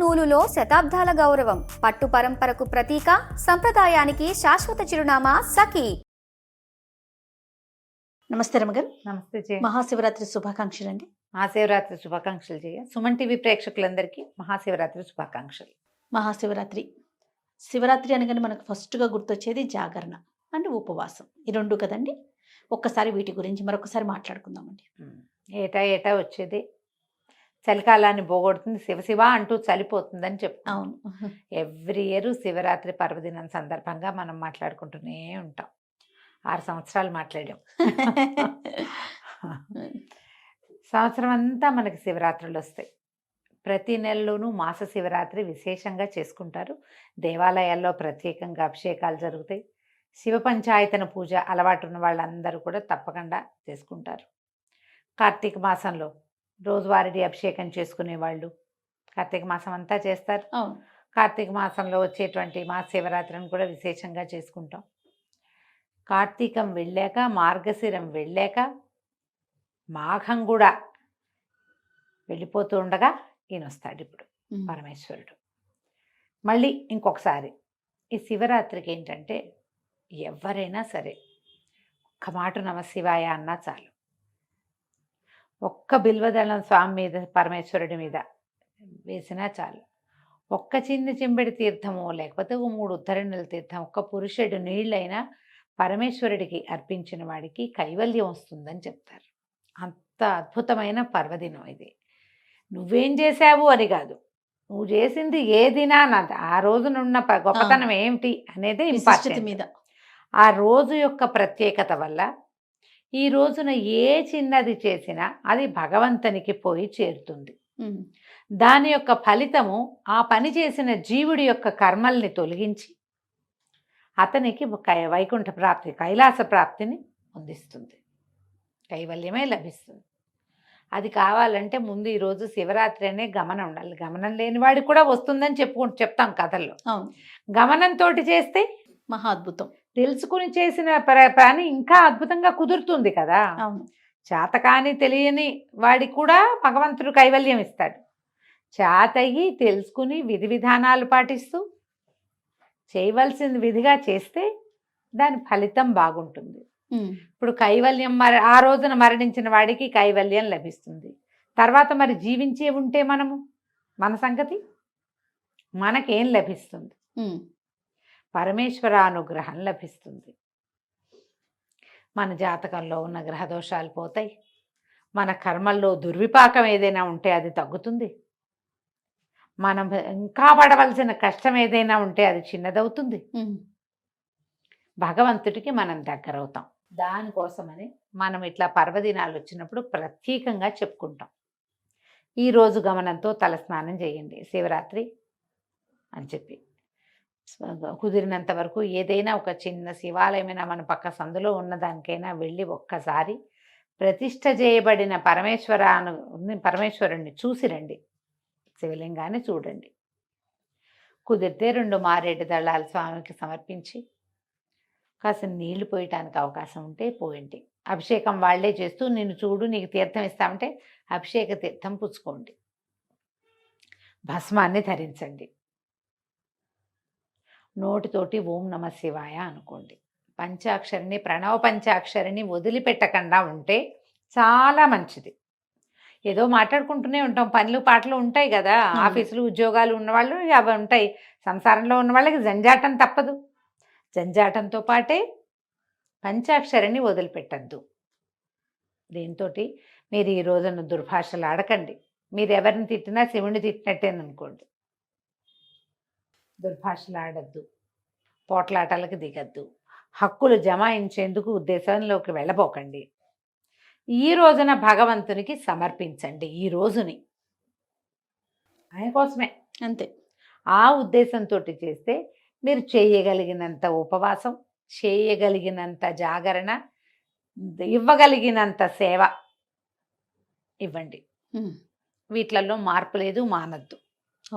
నూలులో శతాబ్దాల గౌరవం, పట్టు పరంపరకు ప్రతీక, సంప్రదాయానికి శాశ్వత చిరునామా సఖీ. నమస్తే రమగారు. నమస్తే జయ. మహాశివరాత్రి శుభాకాంక్షలు అండి. మహాశివరాత్రి శుభాకాంక్షలు జయ. సుమన్ టీవీ ప్రేక్షకులందరికీ మహాశివరాత్రి శుభాకాంక్షలు. మహాశివరాత్రి, శివరాత్రి అనగానే మనకు ఫస్ట్గా గుర్తొచ్చేది జాగరణ అండ్ ఉపవాసం, ఈ రెండు కదండి. ఒక్కసారి వీటి గురించి మరొకసారి మాట్లాడుకుందామండి. ఏటా ఏటా వచ్చేది చలికాలాన్ని పోగొడుతుంది, శివశివ అంటూ చలిపోతుందని చెప్తాం. అవును. ఎవ్రీ ఇయర్ శివరాత్రి పర్వదినం సందర్భంగా మనం మాట్లాడుకుంటూనే ఉంటాం. 6 సంవత్సరాలు మాట్లాడాం. సంవత్సరం అంతా మనకి శివరాత్రులు వస్తాయి. ప్రతి నెలలోనూ మాస శివరాత్రి విశేషంగా చేసుకుంటారు. దేవాలయాల్లో ప్రత్యేకంగా అభిషేకాలు జరుగుతాయి. శివ పంచాయతన పూజ అలవాటు ఉన్న వాళ్ళందరూ కూడా తప్పకుండా చేసుకుంటారు. కార్తీక మాసంలో రోజువారీ అభిషేకం చేసుకునే వాళ్ళు కార్తీక మాసం అంతా చేస్తారు. అవును. కార్తీక మాసంలో వచ్చేటువంటి మహాశివరాత్రిని కూడా విశేషంగా చేసుకుంటాం. కార్తీకం వెళ్ళాక, మార్గశిరం వెళ్ళాక, మాఘం కూడా వెళ్ళిపోతూ ఉండగా ఈయన వస్తాడు ఇప్పుడు పరమేశ్వరుడు. మళ్ళీ ఇంకొకసారి ఈ శివరాత్రికి ఏంటంటే ఎవరైనా సరే ఒక్క మాట నమశివాయ అన్నా చాలు, ఒక్క బిల్వదళం స్వామి మీద పరమేశ్వరుడి మీద వేసినా చాలు, ఒక్క చిన్న చెంబెడి తీర్థము లేకపోతే 3 ఉద్ధరణల తీర్థం, ఒక్క పురుషుడు నీళ్ళైనా పరమేశ్వరుడికి అర్పించిన వాడికి కైవల్యం వస్తుందని చెప్తారు. అంత అద్భుతమైన పర్వదినం ఇది. నువ్వేం చేశావు అని కాదు, నువ్వు చేసింది ఏదినా ఆ రోజునున్న గొప్పతనం ఏమిటి అనేది ఇంపార్టెంట్. మీద ఆ రోజు యొక్క ప్రత్యేకత వల్ల ఈ రోజున ఏ చిన్నది చేసినా అది భగవంతునికి పోయి చేరుతుంది. దాని యొక్క ఫలితము ఆ పని చేసిన జీవుడి యొక్క కర్మల్ని తొలగించి అతనికి వైకుంఠ ప్రాప్తి, కైలాస ప్రాప్తిని అందిస్తుంది, కైవల్యమే లభిస్తుంది. అది కావాలంటే ముందు ఈరోజు శివరాత్రి అనే గమనం ఉండాలి. గమనం లేని వాడికి కూడా వస్తుందని చెప్తాం కథల్లో. అవును. గమనంతో చేస్తే మహా అద్భుతం. తెలుసుకుని చేసిన పని ఇంకా అద్భుతంగా కుదురుతుంది కదా. అవును. చేతకాని తెలియని వాడికి కూడా భగవంతుడు కైవల్యం ఇస్తాడు. చేతయి తెలుసుకుని విధి విధానాలు పాటిస్తూ చేయవలసింది విధిగా చేస్తే దాని ఫలితం బాగుంటుంది. ఇప్పుడు కైవల్యం ఆ రోజున మరణించిన వాడికి కైవల్యం లభిస్తుంది. తర్వాత మరి జీవించే ఉంటే మన సంగతి మనకేం లభిస్తుంది? పరమేశ్వరానుగ్రహం లభిస్తుంది. మన జాతకంలో ఉన్న గ్రహదోషాలు పోతాయి. మన కర్మల్లో దుర్విపాకం ఏదైనా ఉంటే అది తగ్గుతుంది. మనం ఇంకా పడవలసిన కష్టం ఏదైనా ఉంటే అది చిన్నదవుతుంది. భగవంతుడికి మనం దగ్గరవుతాం. దానికోసమని మనం ఇట్లా పర్వదినాలు వచ్చినప్పుడు ప్రత్యేకంగా చెప్పుకుంటాం. ఈరోజు గమనంతో తలస్నానం చేయండి శివరాత్రి అని చెప్పి, కుదిరినంత వరకు ఏదైనా ఒక చిన్న శివాలయమైనా మన పక్క సందులో ఉన్నదానికైనా వెళ్ళి ఒక్కసారి ప్రతిష్ఠ చేయబడిన పరమేశ్వరుణ్ణి చూసి రండి. శివలింగాన్ని చూడండి. కుదిరితే 2 మారేడు దళాలు స్వామికి సమర్పించి కాసిన నీళ్లు పోయటానికి అవకాశం ఉంటే పోయండి. అభిషేకం వాళ్లే చేస్తూ నిన్ను చూడు నీకు తీర్థం ఇస్తామంటే అభిషేక తీర్థం పుచ్చుకోండి. భస్మాన్ని ధరించండి. నోటితోటి ఓం నమ శివాయ అనుకోండి. పంచాక్షరిని, ప్రణవ పంచాక్షరిని వదిలిపెట్టకుండా ఉంటే చాలా మంచిది. ఏదో మాట్లాడుకుంటూనే ఉంటాం, పనులు పాటలు ఉంటాయి కదా, ఆఫీసులు ఉద్యోగాలు ఉన్నవాళ్ళు అవి ఉంటాయి. సంసారంలో ఉన్న వాళ్ళకి జంజాటం తప్పదు. జంజాటంతో పాటే పంచాక్షరిని వదిలిపెట్టద్దు. దీంతో మీరు ఈ రోజున దుర్భాషలు ఆడకండి. మీరు ఎవరిని తిట్టినా శివుని తిట్టినట్టేననుకోండి. దుర్భాషలు ఆడద్దు, పోట్లాటలకు దిగద్దు, హక్కులు జమాయించేందుకు ఉద్దేశంలోకి వెళ్ళబోకండి. ఈ రోజున భగవంతునికి సమర్పించండి. ఈ రోజుని ఆయన కోసమే, అంతే. ఆ ఉద్దేశంతో చేస్తే మీరు చేయగలిగినంత ఉపవాసం, చేయగలిగినంత జాగరణ, ఇవ్వగలిగినంత సేవ ఇవ్వండి. వీటిలలో మార్పు లేదు, మానద్దు.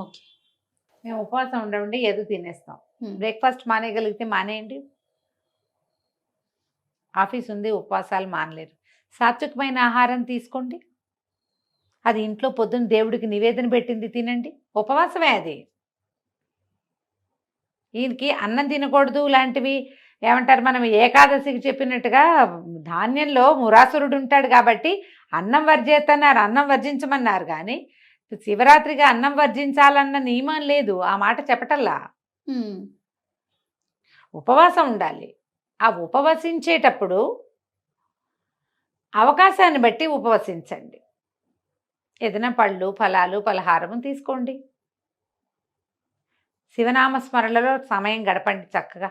ఓకే. మేము ఉపవాసం ఉండమండి, ఏదో తినేస్తాం. బ్రేక్ఫాస్ట్ మానేయగలిగితే మానేయండి. ఆఫీస్ ఉంది, ఉపవాసాలు మానలేరు. సాత్వికమైన ఆహారం తీసుకోండి. అది ఇంట్లో పొద్దున్న దేవుడికి నివేదన పెట్టింది తినండి. ఉపవాసమే అది. ఈయనకి అన్నం తినకూడదు లాంటివి ఏమంటారు, మనం ఏకాదశికి చెప్పినట్టుగా ధాన్యంలో మురాసురుడు ఉంటాడు కాబట్టి అన్నం వర్జేతన్నారు, అన్నం వర్జించమన్నారు. కానీ శివరాత్రిగా అన్నం వర్జించాలన్న నియమం లేదు, ఆ మాట చెప్పటల్లా. ఉపవాసం ఉండాలి. ఆ ఉపవసించేటప్పుడు అవకాశాన్ని బట్టి ఉపవసించండి. ఏదైనా పళ్ళు, ఫలాలు, పలహారము తీసుకోండి. శివనామస్మరణలో సమయం గడపండి చక్కగా.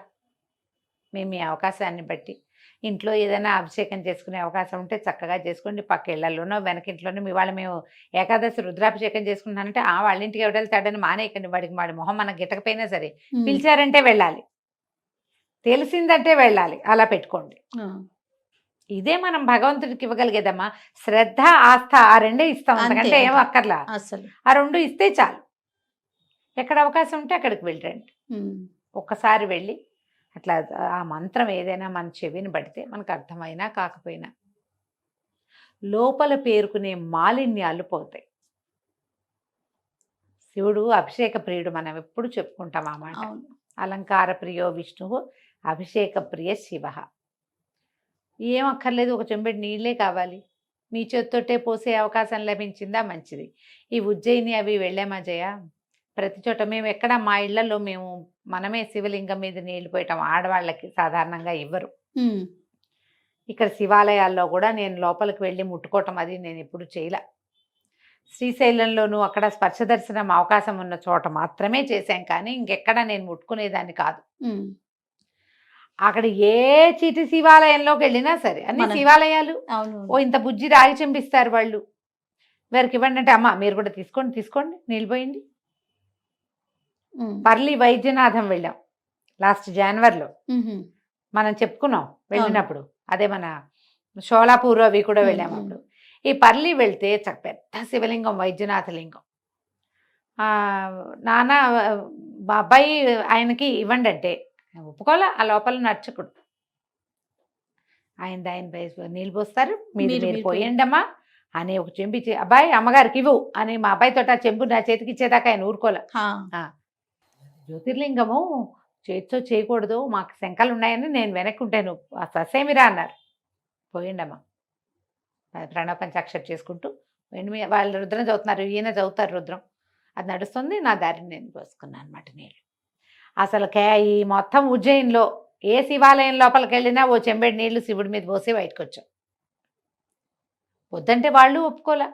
మీ అవకాశాన్ని బట్టి ఇంట్లో ఏదైనా అభిషేకం చేసుకునే అవకాశం ఉంటే చక్కగా చేసుకోండి. పక్క ఇళ్లలోనో వెనకింట్లోనో మీ వాళ్ళు మేము ఏకాదశి రుద్రాభిషేకం చేసుకుంటానంటే వాళ్ళ ఇంటికి ఎవడెళ్తాడని మానేయకండి. వాడి మొహం మనకు గిట్టకపోయినా సరే పిలిచారంటే వెళ్ళాలి, తెలిసిందంటే వెళ్ళాలి, అలా పెట్టుకోండి. ఇదే మనం భగవంతుడికి ఇవ్వగలిగేదమ్మా. శ్రద్ధ, ఆస్థ ఆ రెండే ఇస్తాం, అంతకంటే ఏం అక్కర్లా. అసలు ఆ రెండు ఇస్తే చాలు. ఎక్కడ అవకాశం ఉంటే అక్కడికి వెళ్ళండి. ఒక్కసారి వెళ్ళి అట్లా ఆ మంత్రం ఏదైనా మన చెవిని పడితే మనకు అర్థమైనా కాకపోయినా లోపల పేరుకునే మాలిన్యాలు పోతాయి. శివుడు అభిషేక ప్రియుడు, మనం ఎప్పుడు చెప్పుకుంటాం ఆ మాట. అలంకార ప్రియో విష్ణువు అభిషేక ప్రియ శివ. ఏం అక్కర్లేదు, ఒక చెంబెడు నీళ్ళే కావాలి. మీ చేత్తోటే పోసే అవకాశం లభించిందా మంచిది. ఈ ఉజ్జయిని అవి వెళ్ళామా జయ, ప్రతి చోట మేము ఎక్కడ మా ఇళ్లలో మేము మనమే శివలింగం మీద నీళ్లు పోయటం ఆడవాళ్ళకి సాధారణంగా ఇవ్వరు. ఇక్కడ శివాలయాల్లో కూడా నేను లోపలికి వెళ్ళి ముట్టుకోవటం అది నేను ఎప్పుడు చేయలే. శ్రీశైలంలోనూ అక్కడ స్పర్శ దర్శనం అవకాశం ఉన్న చోట మాత్రమే చేశాం, కానీ ఇంకెక్కడ నేను ముట్టుకునేదాన్ని కాదు. అక్కడ ఏ చీటి శివాలయంలోకి వెళ్ళినా సరే అన్ని శివాలయాలు ఇంత బుజ్జి రాగి చెంపిస్తారు వాళ్ళు. వారికి ఇవ్వండి అంటే అమ్మ మీరు కూడా తీసుకోండి నీళ్ళు పోయండి. పర్లి వైద్యనాథం వెళ్ళాం లాస్ట్ జనవరిలో, మనం చెప్పుకున్నాం వెళ్ళినప్పుడు. అదే మన షోలాపూర్ అవి కూడా వెళ్ళాము అప్పుడు. ఈ పర్లి వెళ్తే పెద్ద శివలింగం, వైద్యనాథ లింగం. నాన్న మా అబ్బాయి ఆయనకి ఇవ్వండి అంటే ఒప్పుకోలే. ఆ లోపల నర్చకుడు ఆయన నీళ్ళు పోస్తారు, మీరు పోయండి అమ్మా అని ఒక చెంబు ఇచ్చి అబ్బాయి అమ్మగారికి ఇవ్వు అని మా అబ్బాయితో ఆ చెంబు నా చేతికి ఇచ్చేదాకా ఆయన ఊరుకోలే. జ్యోతిర్లింగము చేతితో చేయకూడదు, మాకు శంకలు ఉన్నాయని నేను వెనక్కి ఉంటాను, ససేమిరా అన్నారు. పోయిండమ్మా ప్రణవ పంచాక్షరి చేసుకుంటూ వాళ్ళు రుద్రం చదువుతున్నారు, ఈయన చదువుతారు రుద్రం, అది నడుస్తుంది. నా దారిని నేను పోసుకున్నాను అనమాట నీళ్ళు. అసలు ఈ మొత్తం ఉజ్జయిన్లో ఏ శివాలయం లోపలికి వెళ్ళినా ఓ చెంబెడి నీళ్లు శివుడి మీద పోసి బయటకు వచ్చాం. వద్దంటే వాళ్ళు ఒప్పుకోలే.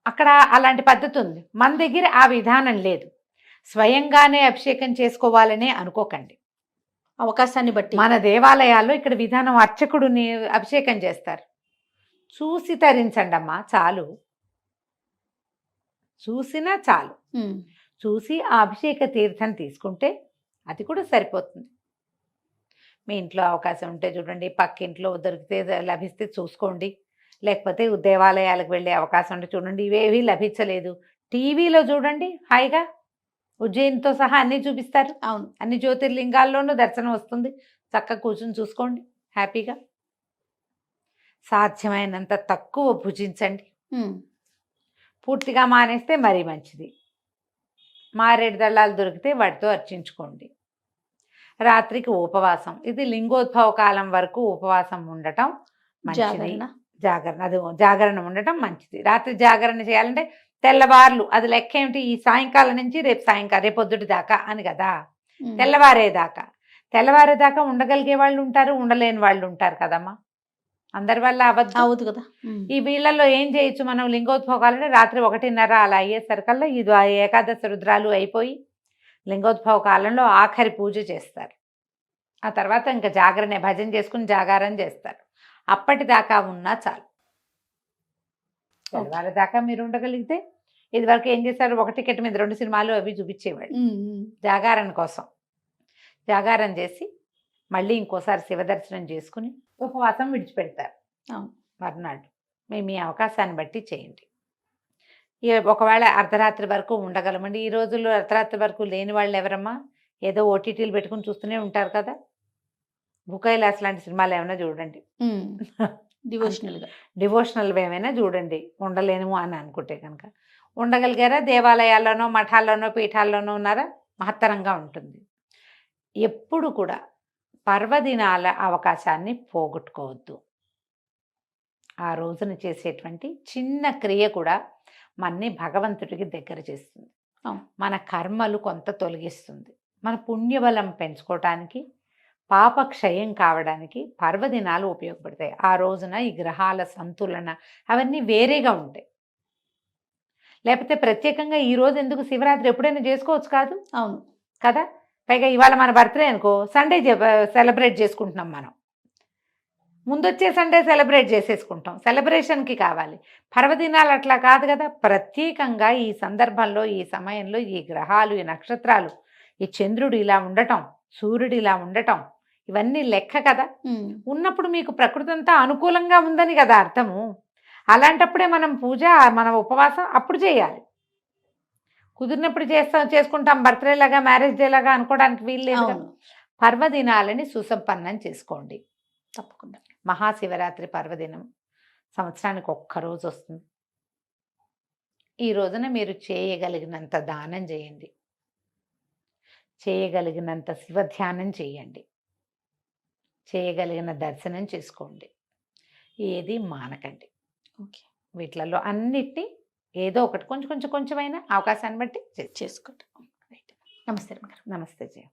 అక్కడ అలాంటి పద్ధతి ఉంది, మన దగ్గర ఆ విధానం లేదు. స్వయంగానే అభిషేకం చేసుకోవాలనే అనుకోకండి. అవకాశాన్ని బట్టి మన దేవాలయాల్లో ఇక్కడ విధానం అర్చకుడిని అభిషేకం చేస్తారు. చూసి తరించండి అమ్మా చాలు, చూసినా చాలు. చూసి ఆ అభిషేక తీర్థం తీసుకుంటే అది కూడా సరిపోతుంది. మీ ఇంట్లో అవకాశం ఉంటే చూడండి, పక్కింట్లో దొరికితే లభిస్తే చూసుకోండి, లేకపోతే దేవాలయాలకు వెళ్ళే అవకాశం ఉంటే చూడండి. ఇవేవి లభించలేదు, టీవీలో చూడండి, హాయిగా ఉజ్జయినితో సహా అన్నీ చూపిస్తారు. అవును, అన్ని జ్యోతిర్లింగాల్లోనూ దర్శనం వస్తుంది. చక్కగా కూర్చుని చూసుకోండి హ్యాపీగా. సాధ్యమైనంత తక్కువ భుజించండి. పూర్తిగా మానేస్తే మరీ మంచిది. మారేడు దళాలు దొరికితే వాటితో అర్చించుకోండి. రాత్రికి ఉపవాసం, ఇది లింగోద్భవ కాలం వరకు ఉపవాసం ఉండటం మంచిది. జాగరణ ఉండటం మంచిది. రాత్రి జాగరణ చేయాలంటే తెల్లవార్లు, అది లెక్క ఏమిటి, ఈ సాయంకాలం నుంచి రేపు పొద్దుటి దాకా అని కదా, తెల్లవారేదాకా ఉండగలిగే వాళ్ళు ఉంటారు, ఉండలేని వాళ్ళు ఉంటారు కదమ్మా. అందరి వల్ల అవద్దు కదా. ఈ వీళ్ళల్లో ఏం చేయొచ్చు మనం, లింగోద్భవాలంటే రాత్రి 1:30 అలా అయ్యేసరికల్లా ఇది ఏకాదశి రుద్రాలు అయిపోయి లింగోద్భవ కాలంలో ఆఖరి పూజ చేస్తారు. ఆ తర్వాత ఇంకా జాగరణ భజన చేసుకుని జాగారం చేస్తారు. అప్పటిదాకా ఉన్నా చాలు. తెల్లవారి దాకా మీరు ఉండగలిగితే, ఇది వరకు ఏం చేశారు, ఒక టికెట్ మీద 2 సినిమాలు అవి చూపించేవాళ్ళు జాగారం కోసం. జాగారం చేసి మళ్ళీ ఇంకోసారి శివదర్శనం చేసుకుని ఉపవాసం విడిచిపెడతారు మర్నాడు. మీ అవకాశాన్ని బట్టి చేయండి. ఒకవేళ అర్ధరాత్రి వరకు ఉండగలమండి. ఈ రోజుల్లో అర్ధరాత్రి వరకు లేని వాళ్ళు ఎవరమ్మా, ఏదో ఓటీటీలు పెట్టుకుని చూస్తూనే ఉంటారు కదా. భూకైలాస్ లాంటి సినిమాలు ఏమైనా చూడండి, డివోషనల్ ఏమైనా చూడండి, ఉండలేము అని అనుకుంటే కనుక. ఉండగలిగారా? దేవాలయాల్లోనో మఠాల్లోనో పీఠాల్లోనో ఉన్నారా? మహత్తరంగా ఉంటుంది. ఎప్పుడు కూడా పర్వదినాల అవకాశాన్ని పోగొట్టుకోవద్దు. ఆ రోజున చేసేటువంటి చిన్న క్రియ కూడా మనని భగవంతుడికి దగ్గర చేస్తుంది. మన కర్మలు కొంత తొలగిస్తుంది. మన పుణ్యబలం పెంచుకోవటానికి, పాపక్షయం కావడానికి పర్వదినాలు ఉపయోగపడతాయి. ఆ రోజున ఈ గ్రహాల సంతులన అవన్నీ వేరేగా ఉంటాయి. లేకపోతే ప్రత్యేకంగా ఈ రోజు ఎందుకు, శివరాత్రి ఎప్పుడైనా చేసుకోవచ్చు కాదు? అవును కదా. పైగా ఇవాళ మన బర్త్డే అనుకో, సండే సెలబ్రేట్ చేసుకుంటున్నాం. మనం ముందొచ్చే సండే సెలబ్రేట్ చేసేసుకుంటాం. సెలబ్రేషన్కి కావాలి. పర్వదినాలు అట్లా కాదు కదా. ప్రత్యేకంగా ఈ సందర్భంలో, ఈ సమయంలో ఈ గ్రహాలు, ఈ నక్షత్రాలు, ఈ చంద్రుడు ఇలా ఉండటం, సూర్యుడు ఇలా ఉండటం, ఇవన్నీ లెక్క కదా. ఉన్నప్పుడు మీకు ప్రకృతి అంతా అనుకూలంగా ఉందని కదా అర్థము. అలాంటప్పుడే మనం పూజ, మన ఉపవాసం అప్పుడు చేయాలి. కుదిరినప్పుడు చేసుకుంటాం. బర్త్డే లాగా, మ్యారేజ్ డే లాగా అనుకోవడానికి వీలు లేదు. పర్వదినాలని సుసంపన్నం చేసుకోండి తప్పకుండా. మహాశివరాత్రి పర్వదినం సంవత్సరానికి ఒక్కరోజు వస్తుంది. ఈ రోజున మీరు చేయగలిగినంత దానం చేయండి, చేయగలిగినంత శివధ్యానం చేయండి, చేయగలిగిన దర్శనం చేసుకోండి. ఏది మానకండి. ఓకే, వీటిలలో అన్నిటినీ ఏదో ఒకటి కొంచెమైనా అవకాశాన్ని బట్టి చేసుకోండి. నమస్తే రమగారు. నమస్తే జయ.